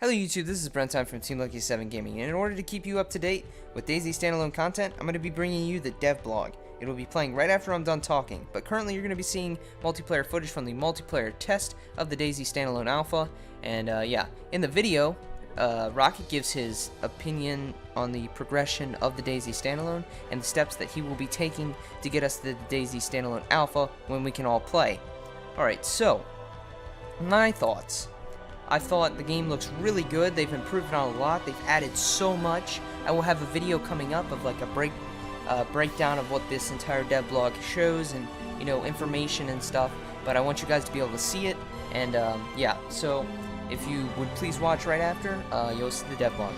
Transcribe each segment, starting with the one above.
Hello YouTube, this is Brenttime from Team Lucky 7 Gaming, and in order to keep you up to date with DayZ Standalone content, I'm going to be bringing you the dev blog. It will be playing right after I'm done talking, but currently you're going to be seeing multiplayer footage from the multiplayer test of the DayZ Standalone Alpha, and yeah, in the video, Rocket gives his opinion on the progression of the DayZ Standalone and the steps that he will be taking to get us to the DayZ Standalone Alpha when we can all play. Alright, so, my thoughts. I thought the game looks really good. They've improved on a lot. They've added so much. I will have a video coming up of like a breakdown of what this entire dev blog shows and, you know, information and stuff. But I want you guys to be able to see it. And yeah, so if you would please watch right after, you'll see the dev blog.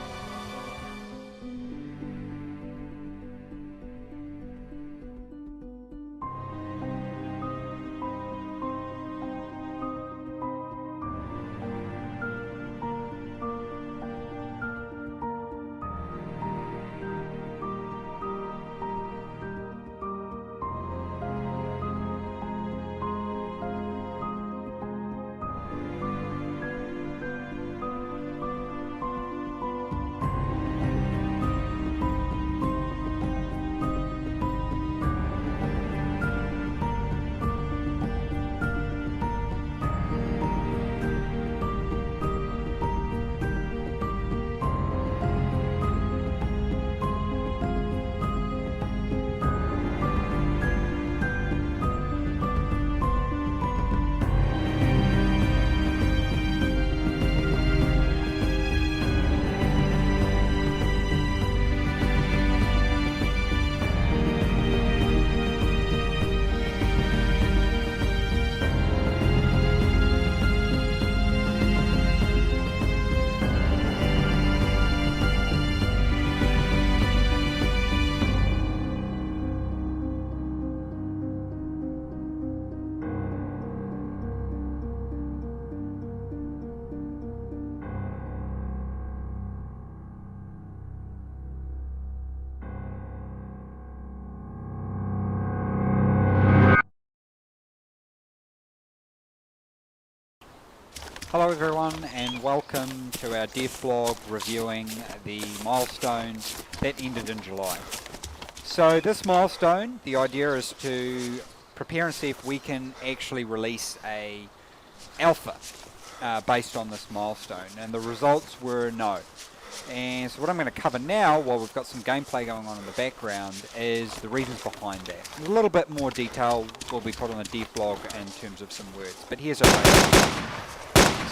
Hello everyone and welcome to our dev blog reviewing the milestone that ended in July. So this milestone, the idea is to prepare and see if we can actually release a alpha based on this milestone, and the results were no. And so what I'm going to cover now, while we've got some gameplay going on in the background, is the reasons behind that. A little bit more detail will be put on the dev blog in terms of some words, but here's a basic.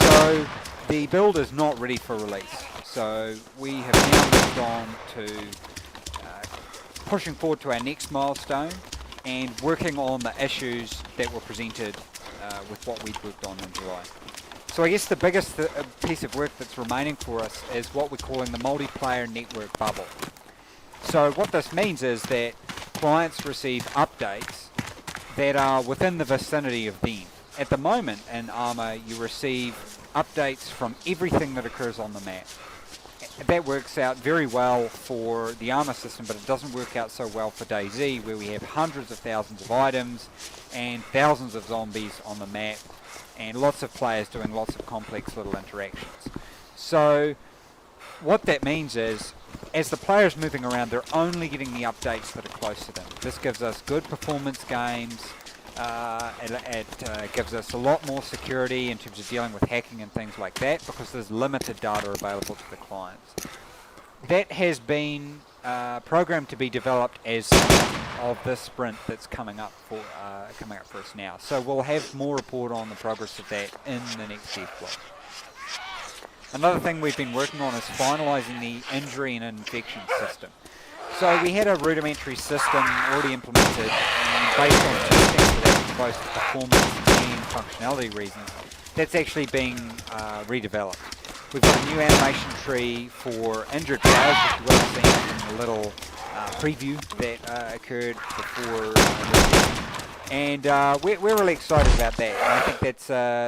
So the build is not ready for release, so we have now moved on to pushing forward to our next milestone and working on the issues that were presented with what we'd worked on in July. So I guess the biggest piece of work that's remaining for us is what we're calling the multiplayer network bubble. So what this means is that clients receive updates that are within the vicinity of them. At the moment in Arma, you receive updates from everything that occurs on the map. That works out very well for the Arma system, but it doesn't work out so well for DayZ, where we have hundreds of thousands of items and thousands of zombies on the map and lots of players doing lots of complex little interactions. So what that means is, as the player's moving around, they're only getting the updates that are close to them. This gives us good performance games. It gives us a lot more security in terms of dealing with hacking and things like that, because there's limited data available to the clients. That has been programmed to be developed as of this sprint that's coming up for us now. So we'll have more report on the progress of that in the next dev blog. Another thing we've been working on is finalising the injury and infection system. So we had a rudimentary system already implemented, and based on testing for that, for both performance and functionality reasons, that's actually being redeveloped. We've got a new animation tree for injured players, which you will have seen in the little preview that occurred before and we're really excited about that. And I think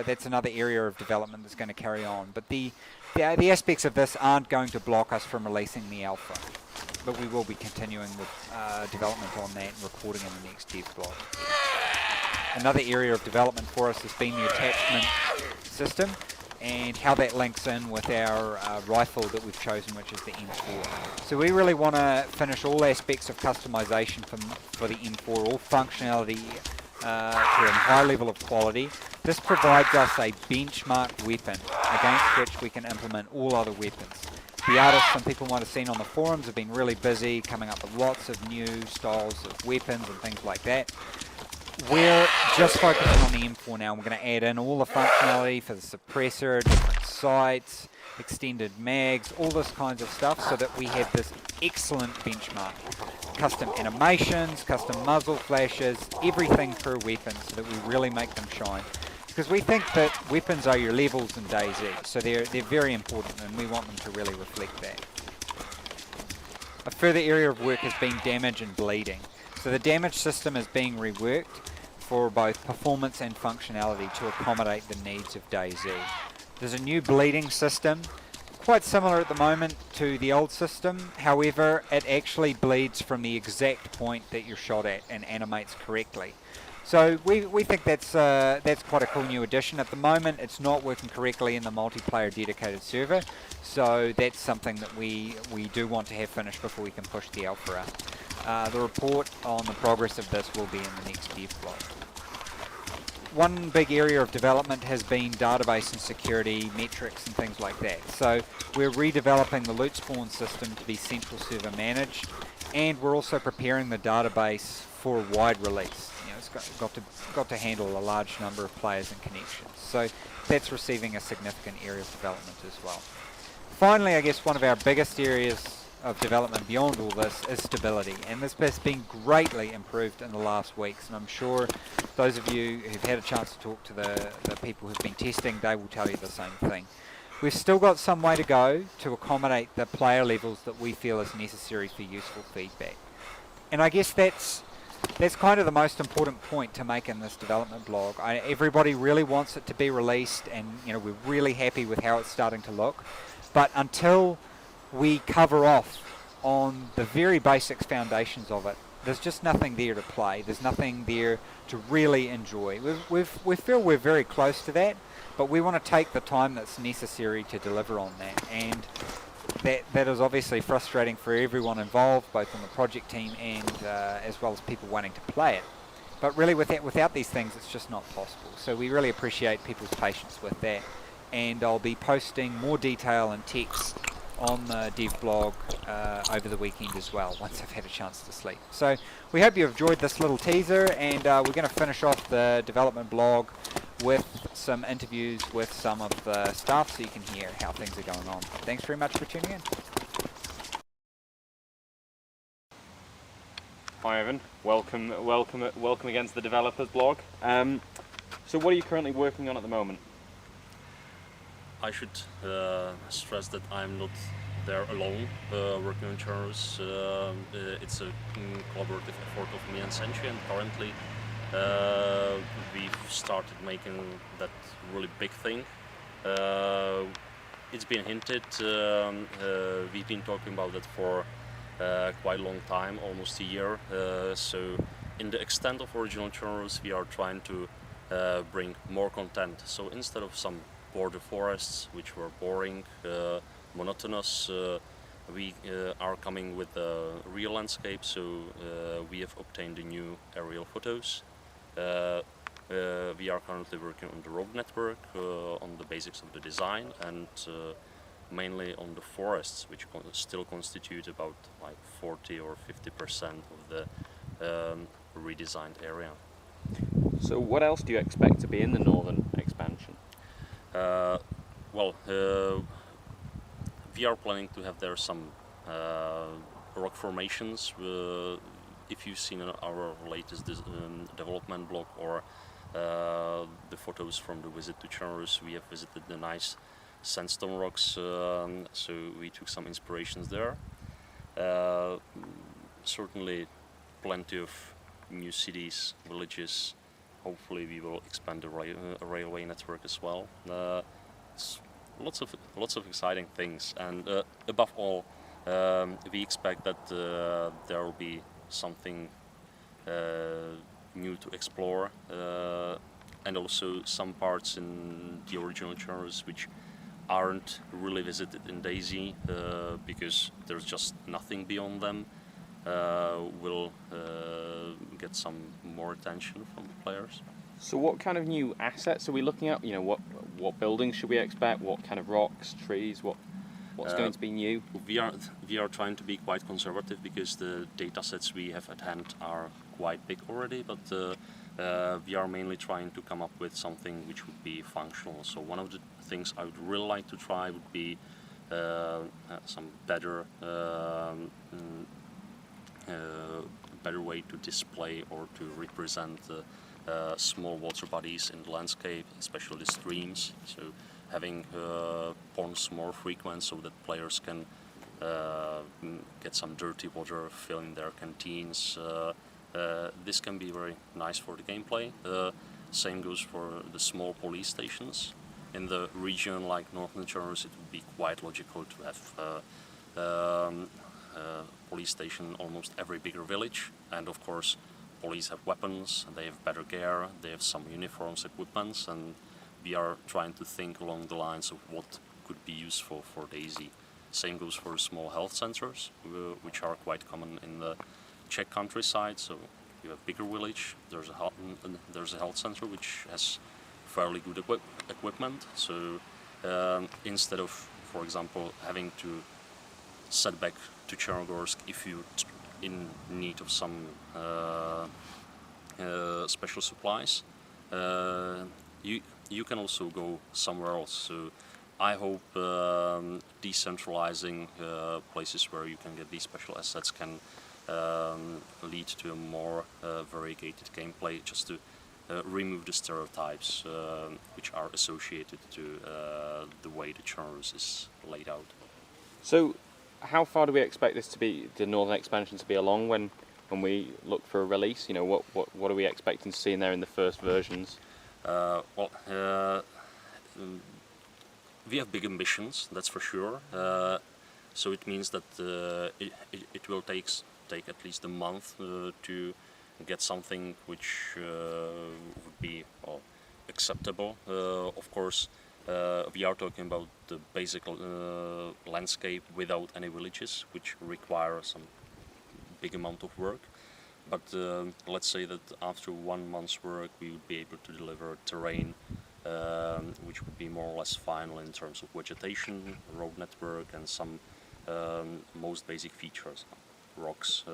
that's another area of development that's going to carry on. But the aspects of this aren't going to block us from releasing the alpha. But we will be continuing with development on that and reporting in the next dev blog. Another area of development for us has been the attachment system, and how that links in with our rifle that we've chosen, which is the M4. So we really want to finish all aspects of customization for the M4, all functionality to a high level of quality. This provides us a benchmark weapon against which we can implement all other weapons. The artists, some people might have seen on the forums, have been really busy coming up with lots of new styles of weapons and things like that. We're just focusing on the M4 now. We're going to add in all the functionality for the suppressor, different sights, extended mags, all this kinds of stuff, so that we have this excellent benchmark. Custom animations, custom muzzle flashes, everything per weapon, so that we really make them shine. Because we think that weapons are your levels in DayZ, so they're very important, and we want them to really reflect that. A further area of work has been damage and bleeding. So the damage system is being reworked for both performance and functionality to accommodate the needs of DayZ. There's a new bleeding system, quite similar at the moment to the old system. However, it actually bleeds from the exact point that you're shot at and animates correctly. So we think that's quite a cool new addition. At the moment, it's not working correctly in the multiplayer dedicated server, so that's something that we do want to have finished before we can push the alpha out. The report on the progress of this will be in the next dev blog. One big area of development has been database and security metrics and things like that. So we're redeveloping the loot spawn system to be central server managed, and we're also preparing the database for a wide release. It's got to handle a large number of players and connections. So that's receiving a significant area of development as well. Finally, I guess one of our biggest areas of development beyond all this is stability, and this has been greatly improved in the last weeks, and I'm sure those of you who've had a chance to talk to the people who've been testing, they will tell you the same thing. We've still got some way to go to accommodate the player levels that we feel is necessary for useful feedback. And I guess that's kind of the most important point to make in this development blog. Everybody really wants it to be released, and we're really happy with how it's starting to look. But until we cover off on the very basic foundations of it, there's just nothing there to play. There's nothing there to really enjoy. We feel we're very close to that, but we want to take the time that's necessary to deliver on that. And that is obviously frustrating for everyone involved, both on the project team and as well as people wanting to play it. But really without these things, it's just not possible. So we really appreciate people's patience with that. And I'll be posting more detail and text on the dev blog over the weekend as well, once I've had a chance to sleep. So we hope you enjoyed this little teaser, and we're going to finish off the development blog with some interviews with some of the staff so you can hear how things are going on. Thanks very much for tuning in. Hi Evan, welcome again to the developers blog. So what are you currently working on at the moment? I should stress that I'm not there alone working on channels. It's a collaborative effort of me and Senshi, and currently we've started making that really big thing. It's been hinted, we've been talking about that for quite a long time, almost a year. So in the extent of original channels, we are trying to bring more content. So instead of some border forests which were boring, monotonous, we are coming with a real landscape. So we have obtained the new aerial photos. We are currently working on the road network, on the basics of the design, and mainly on the forests, which still constitute about like 40 or 50% of the redesigned area. So what else do you expect to be in the northern expansion? We are planning to have there some rock formations. If you've seen our latest development blog or the photos from the visit to Chernarus, we have visited the nice sandstone rocks, so we took some inspirations there. Certainly plenty of new cities, villages. Hopefully we will expand the railway network as well. Lots of exciting things, and above all, we expect that there will be something new to explore. and also some parts in the original genres which aren't really visited in DayZ because there's just nothing beyond them, will get some more attention from the players. So what kind of new assets are we looking at? You know, what buildings should we expect? What kind of rocks, trees? What's going to be new? We are trying to be quite conservative because the data sets we have at hand are quite big already, but we are mainly trying to come up with something which would be functional. So one of the things I would really like to try would be some better way to display or to represent small water bodies in the landscape, especially the streams. So having ponds more frequent so that players can get some dirty water, fill in their canteens. This can be very nice for the gameplay. Same goes for the small police stations. In the region like Northern Genres, it would be quite logical to have police station almost every bigger village, and of course police have weapons, and they have better gear, they have some uniforms, equipments, and we are trying to think along the lines of what could be useful for DayZ. Same goes for small health centers, which are quite common in the Czech countryside. So you have bigger village, there's a health center which has fairly good equipment. So instead of, for example, having to set back to Chernogorsk if you're in need of some special supplies, you can also go somewhere else. So I hope decentralizing places where you can get these special assets can lead to a more variegated gameplay, just to remove the stereotypes which are associated to the way the genres is laid out. So how far do we expect this to be, the Northern expansion to be along when we look for a release? You know, what are we expecting to see in there in the first versions? We have big ambitions, that's for sure. So it means that it will take at least a month to get something which would be acceptable. Of course, we are talking about the basic landscape without any villages, which require some big amount of work. But let's say that after 1 month's work we would be able to deliver terrain which would be more or less final in terms of vegetation, road network, and some most basic features, rocks.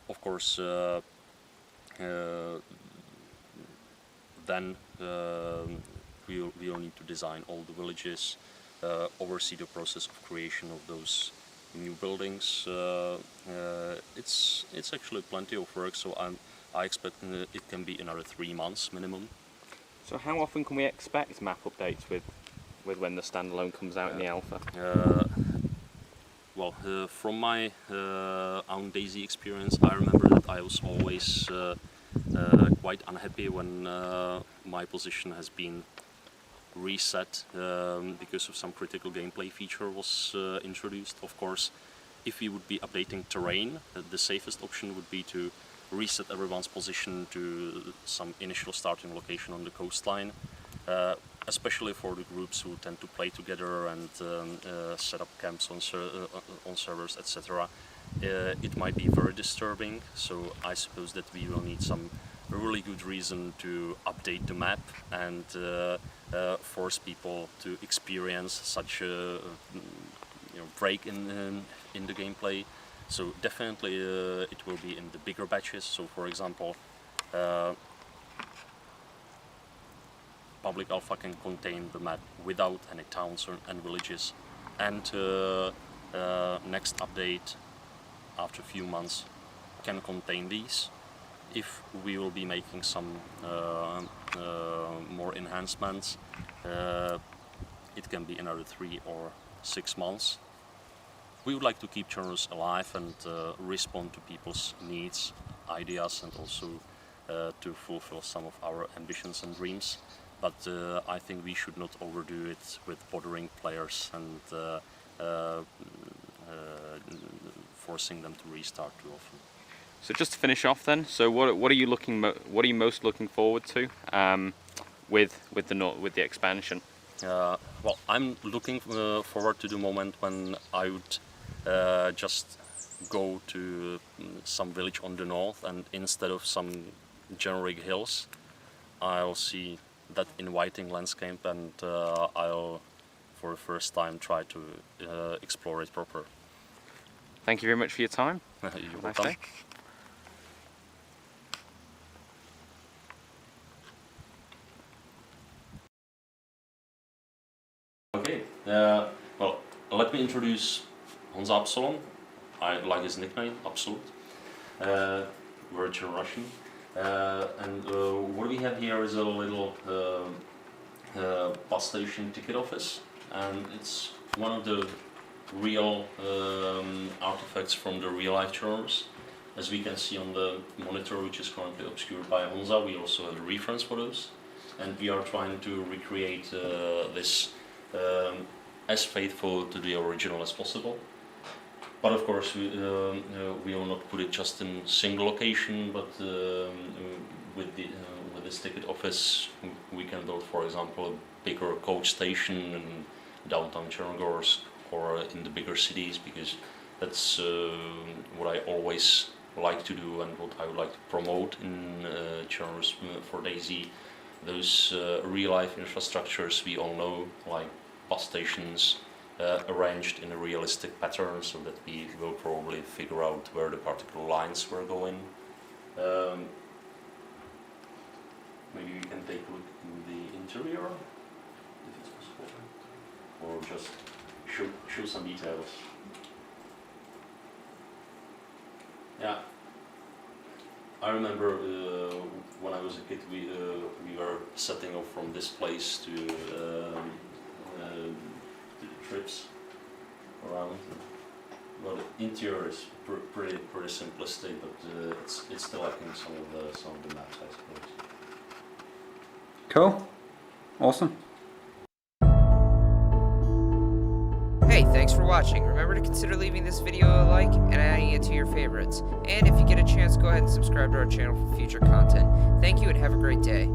Of course, then we'll need to design all the villages, oversee the process of creation of those new buildings. It's actually plenty of work, so I expect it can be another 3 months minimum. So how often can we expect map updates with when the standalone comes out in the alpha? From my own DayZ experience, I remember that I was always quite unhappy when my position has been reset because of some critical gameplay feature was introduced. Of course, if we would be updating terrain, the safest option would be to reset everyone's position to some initial starting location on the coastline, especially for the groups who tend to play together and set up camps on servers, etc. It might be very disturbing, so I suppose that we will need some really good reason to update the map and force people to experience such a break in the gameplay. So definitely it will be in the bigger batches. So for example, public alpha can contain the map without any towns and villages, and next update after a few months can contain these. If we will be making some more enhancements, it can be another 3 or 6 months. We would like to keep genres alive and respond to people's needs, ideas, and also to fulfill some of our ambitions and dreams. But I think we should not overdo it with bothering players and forcing them to restart too often. So just to finish off then, so what are you most looking forward to? with the expansion? Well, I'm looking forward to the moment when I would just go to some village on the north, and instead of some generic hills, I'll see that inviting landscape, and I'll, for the first time, try to explore it proper. Thank you very much for your time. You're Nice welcome. day. Okay, well, let me introduce Hans Absalon. I like his nickname, Absolute. Virgin Russian. And what we have here is a little bus station ticket office, and it's one of the real artifacts from the real life tours. As we can see on the monitor, which is currently obscured by Honza, we also have the reference photos, and we are trying to recreate this as faithful to the original as possible. But of course, we will not put it just in single location, but with this ticket office, we can build, for example, a bigger coach station in downtown Chernogorsk or in the bigger cities, because that's what I always like to do and what I would like to promote in Chernogorsk for DayZ. Those real-life infrastructures we all know, like bus stations, arranged in a realistic pattern, so that we will probably figure out where the particular lines were going. Maybe we can take a look in the interior, if it's possible, or just show some details. Yeah, I remember when I was a kid, we were setting off from this place to trips around. Well, the interior is pretty simplistic, but it's still lacking some of the maps, I suppose. Cool. Awesome. Hey, thanks for watching. Remember to consider leaving this video a like and adding it to your favorites. And if you get a chance, go ahead and subscribe to our channel for future content. Thank you and have a great day.